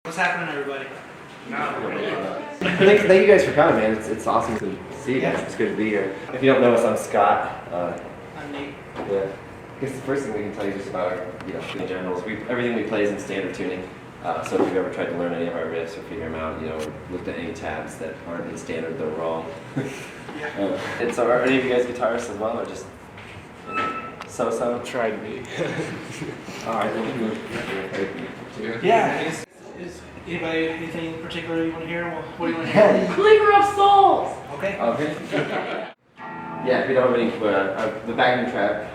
What's happening, everybody? Thank you guys for coming, man. It's awesome to see you guys. It's good to be here. If you don't know us, I'm Scott. I'm Nate. Yeah. I guess the first thing we can tell you just about our, in general, is everything we play is in standard tuning. So if you've ever tried to learn any of our riffs or figure them out, or looked at any tabs that aren't in standard, they're wrong. And so, are any of you guys guitarists as well, or just so? Try to be. All right. Yeah. Is anybody anything particular you want to hear? Well, what do you want to hear? Flavor of Souls! Okay. Okay. Yeah, if you don't have any, the backing track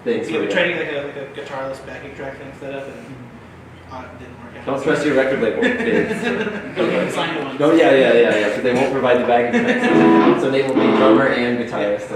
things. You were trading like a guitarless backing track thing set up, and it didn't work out. Don't trust your record label, kids. Okay, sign one. No, yeah. So they won't provide the backing tracks. So Nate will be drummer and guitarist.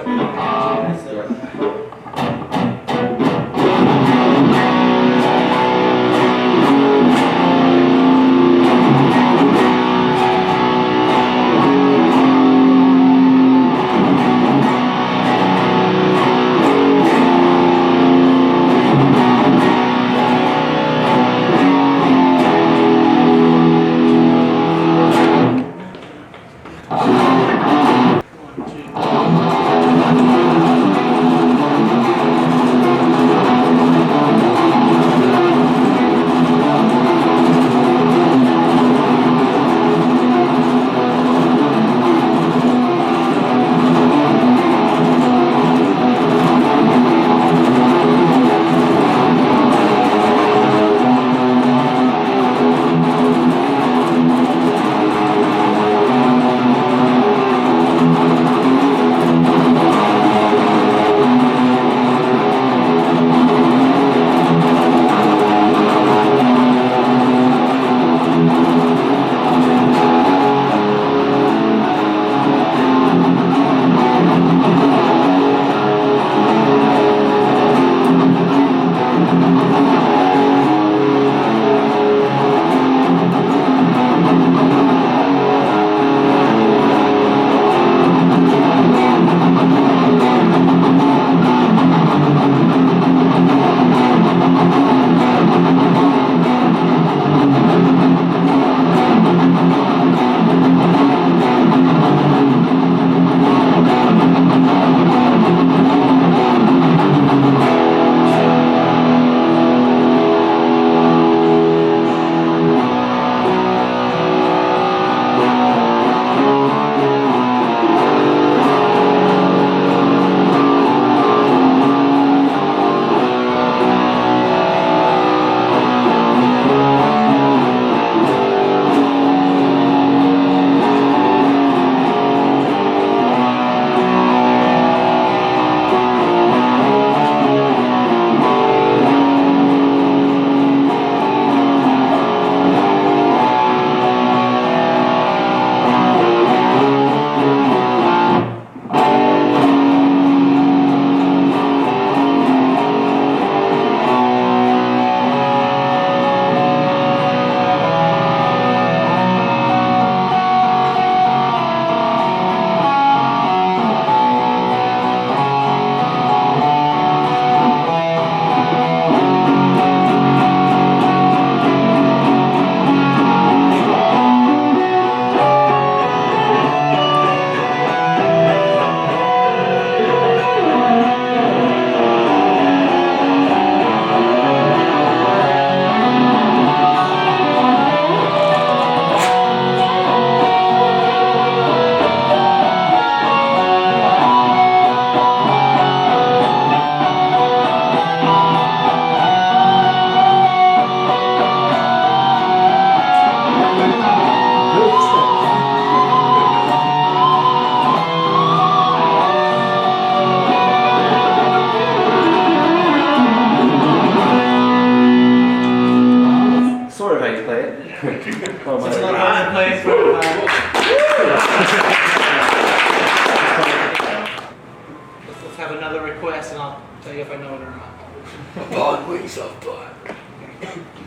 Let's have another request, and I'll tell you if I know it or not. Bond wings of blood.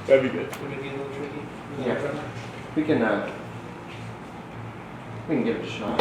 That'd be good. We're gonna get a little tricky. Yeah. We can give it a shot.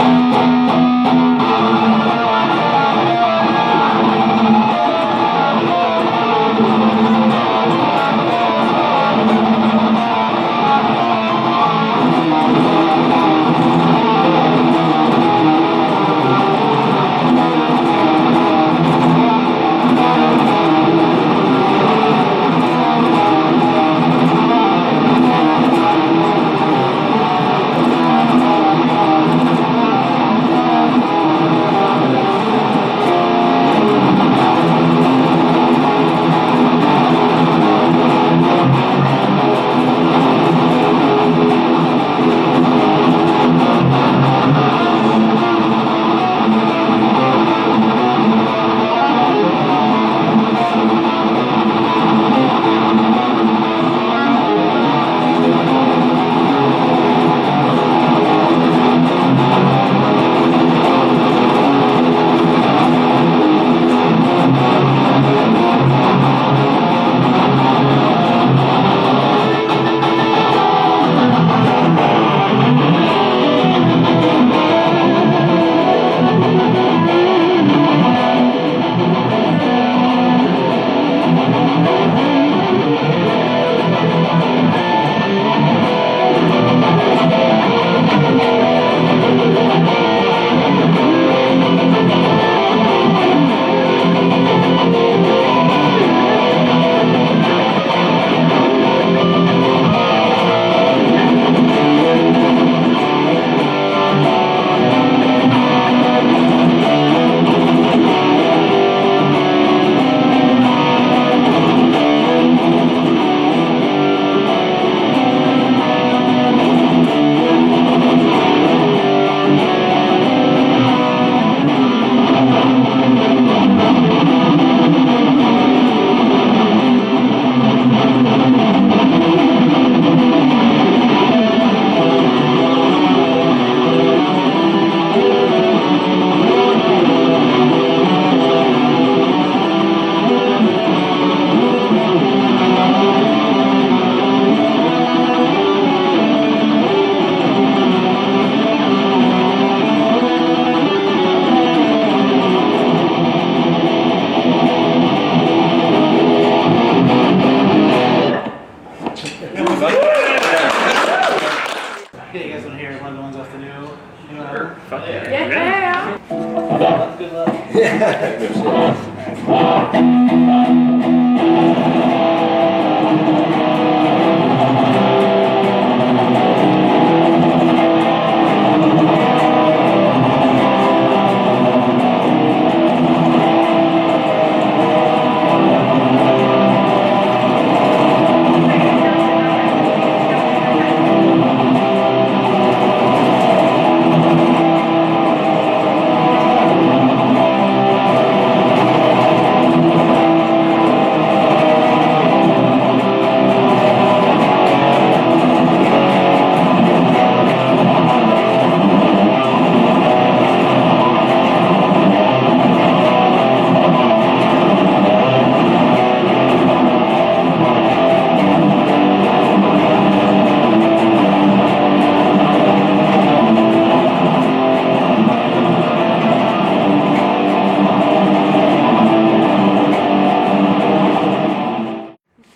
Good luck.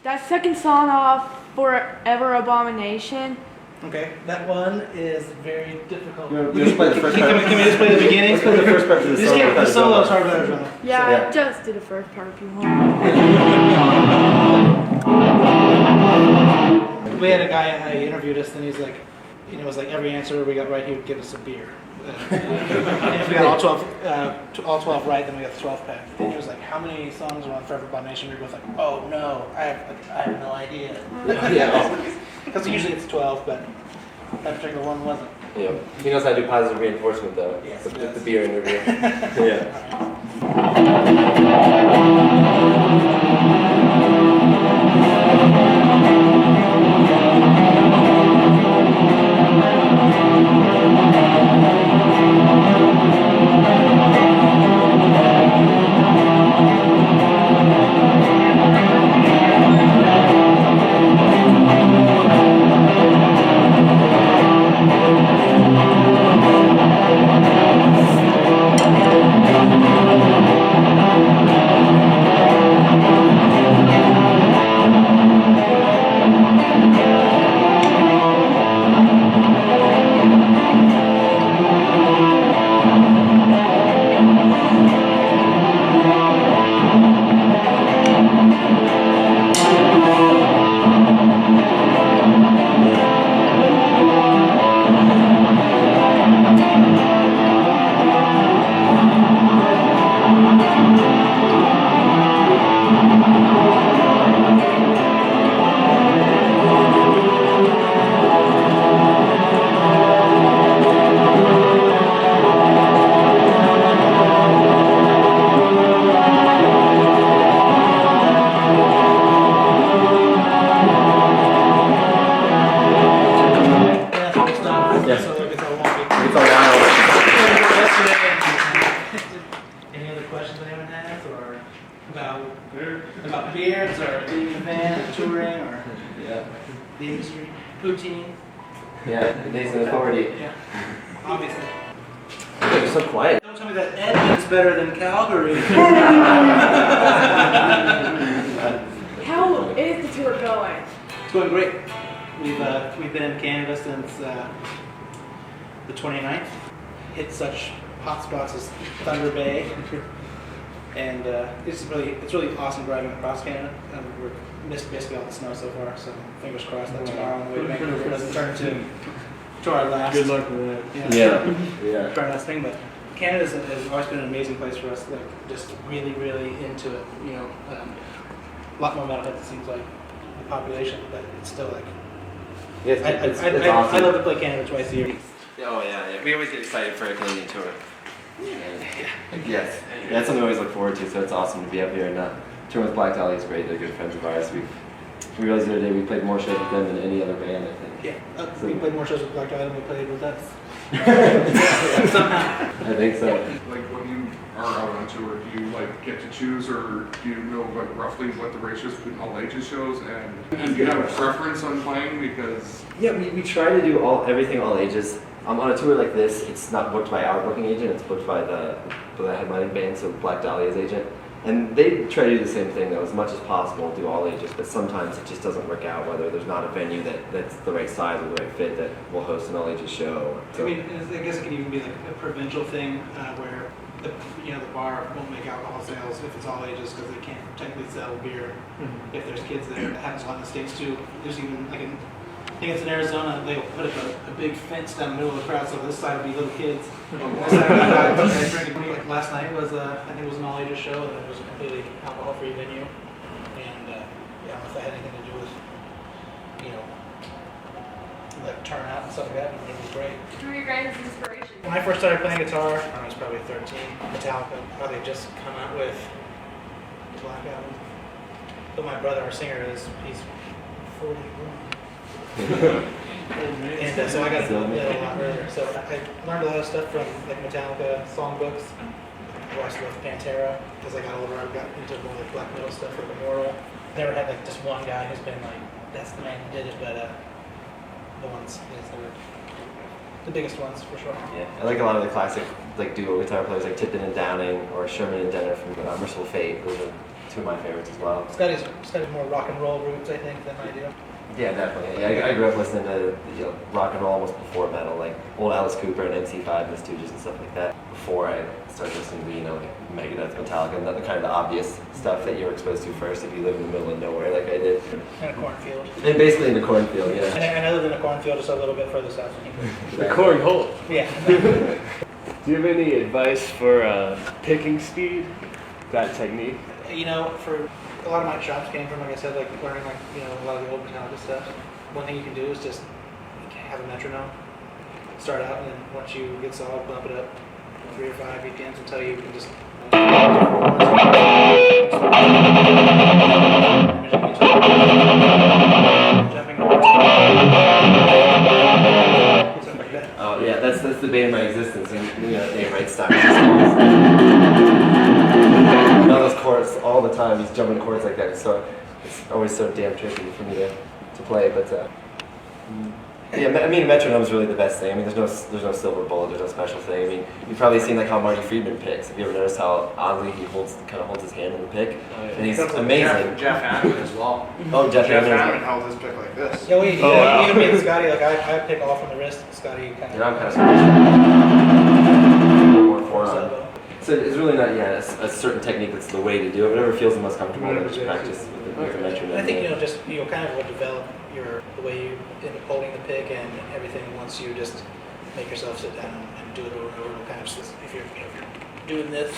That second song off, Forever Abomination. Okay, that one is very difficult. You want to play the first part? Can we just play the beginning? Let's play the first part of the Just song. get the solo's hard better drum. Yeah, Yeah. just do the first part if you want. We had a guy who interviewed us, and he's like, you know, it was like every answer we got right, he would give us a beer. And if we got all 12 right, then we got the 12 pack. And he was like, how many songs are on Forever Abomination? We were both like, oh no, I have no idea. Yeah. Because usually it's 12, but that particular one wasn't. Yeah. He knows how to do positive reinforcement though. Yes, with he does. the beer interview. Yeah. Yeah, so it's all wonky. It's all wild. Any other questions anyone has, or about beards, or being in a band, or touring, or Yeah. the industry, poutine? Yeah. The days of authority. Yeah, obviously. You're so quiet. Don't tell me that Edmonton's better than Calgary. How is the tour going? It's going great. We've been in Canada since the 29th. Hit such hot spots as Thunder Bay, and it's really awesome driving across Canada. We've missed basically all the snow so far, so fingers crossed that tomorrow on the way to Vancouver doesn't turn to our last. Good luck with that. Yeah. Yeah. To our last thing, but Canada has always been an amazing place for us. Like just really into it. You know, a lot more metalheads it seems like the population, but it's still like. Yeah, it's I awesome. love to play Canada twice a year. Oh yeah. We always get excited for a Canadian tour. Yes. That's something we always look forward to. So it's awesome to be up here and tour with Black Dahlia is great. They're good friends of ours. We realized the other day we played more shows with them than any other band, I think. Yeah, we played more shows with Black Dahlia than we played with us. Somehow. I think so. Like when you are out on tour, do you like get to choose, or do you know like roughly what the ratios between all ages shows, and do you have a preference on playing? Because Yeah, we try to do everything all ages. On a tour like this, it's not booked by our booking agent, it's booked by the headlining band, so Black Dahlia's agent. And they try to do the same thing though, as much as possible, do all ages, but sometimes it just doesn't work out, whether there's not a venue that's the right size or the right fit that will host an all ages show. I mean, I guess it could even be like a provincial thing where the bar won't make alcohol sales if it's all ages because they can't technically sell beer if there's kids there. It happens a lot in the States too. There's even like I think it's in Arizona, they'll put up a big fence down the middle of the crowd, so this side will be little kids. This side will be drinking. Like last night was, I think it was an all-ages show, and it was a completely alcohol-free venue. And I don't know if that had anything to do with, like turnout and stuff like that, but it was great. Who are your guys' inspirations? When I first started playing guitar, I was probably 13. Metallica, how they just come out with the Black Album. But my brother, our singer, he's 41. And so I got to play a lot earlier. So I learned a lot of stuff from like Metallica songbooks. I watched with Pantera as I got older. I got into more like black metal stuff like Immortal. Never had like just one guy who's been like, that's the man who did it, but the ones, yes, they were the biggest ones for sure. Yeah, I like a lot of the classic like duo guitar players like Tipton and Downing or Sherman and Denner from Merciful Fate. Those are two of my favorites as well. Scotty's more rock and roll roots, I think, than I do. Yeah, definitely. Yeah, I grew up listening to rock and roll almost before metal, like old Alice Cooper and MC5 and the Stooges and stuff like that. Before I started listening to like Megadeth, Metallica, and the kind of the obvious stuff that you're exposed to first if you live in the middle of nowhere, like I did. In a cornfield. And basically in the cornfield, yeah. And I lived in a cornfield just a little bit further south than you. The cornhole. Yeah. Do you have any advice for picking speed? That technique? For a lot of my chops came from, like I said, like learning a lot of the old Metallica stuff. One thing you can do is just have a metronome. Start out, and then once you get solid, bump it up 3 or 5 BPMs until you can just. Jumping. Something like that. Oh yeah, that's the bane of my existence. And they write stocks. Those chords all the time, he's jumping chords like that. So it's always so damn tricky for me to play. But yeah, I mean, a metronome is really the best thing. I mean, there's no silver bullet, there's no special thing. I mean, you've probably seen like how Marty Friedman picks. Have you ever noticed how oddly he kind of holds his hand in the pick? Oh, yeah. And he's amazing. Jeff Hammond as well. Oh, Jeff Jeff Hammond. Hammond held his pick like this. Yeah, wow. even me and Scotty, like I pick off from the wrist. Scotty kind of. Yeah, I'm kind of more forearm. elbow. So it's really not a certain technique that's the way to do it. Whatever feels the most comfortable, and just practice with a metronome. And I think kind of will develop the way you end up holding the pick and everything once you just make yourself sit down and do it over and over. Kind of just, if you're doing this.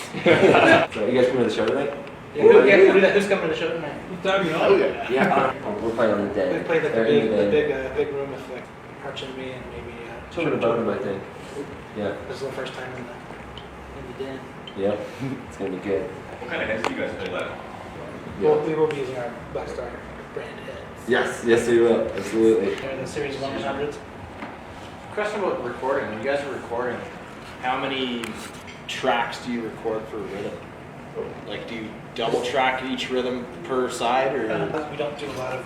So you guys coming to the show tonight? Who's coming to the show tonight? Oh yeah. Yeah. We're playing on the day. We played like Or in the day. big room with like Arch and me and maybe Children of Bodom, I think. Yeah. This is the first time in the den. Yeah. It's gonna be good. What kind of heads do you guys play live? We will be using our Black Star brand heads. Yes, we will. Absolutely. They're in the Series 100s. Question about recording. When you guys are recording, how many tracks do you record for rhythm? Like, do you double track each rhythm per side, or? We don't do a lot of.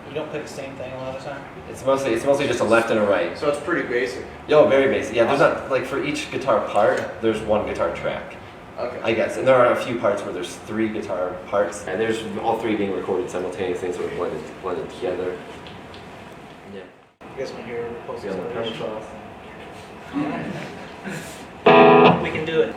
We don't play the same thing a lot of the time. It's mostly just a left and a right. So it's pretty basic. Yo, very basic. Yeah, there's not like for each guitar part, there's one guitar track. Okay. I guess, and there are a few parts where there's 3 guitar parts, and there's all 3 being recorded simultaneously, so we're blended together. Yeah. You guys want to hear pulses? Be on the perch cross. We can do it.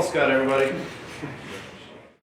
Scott, everybody.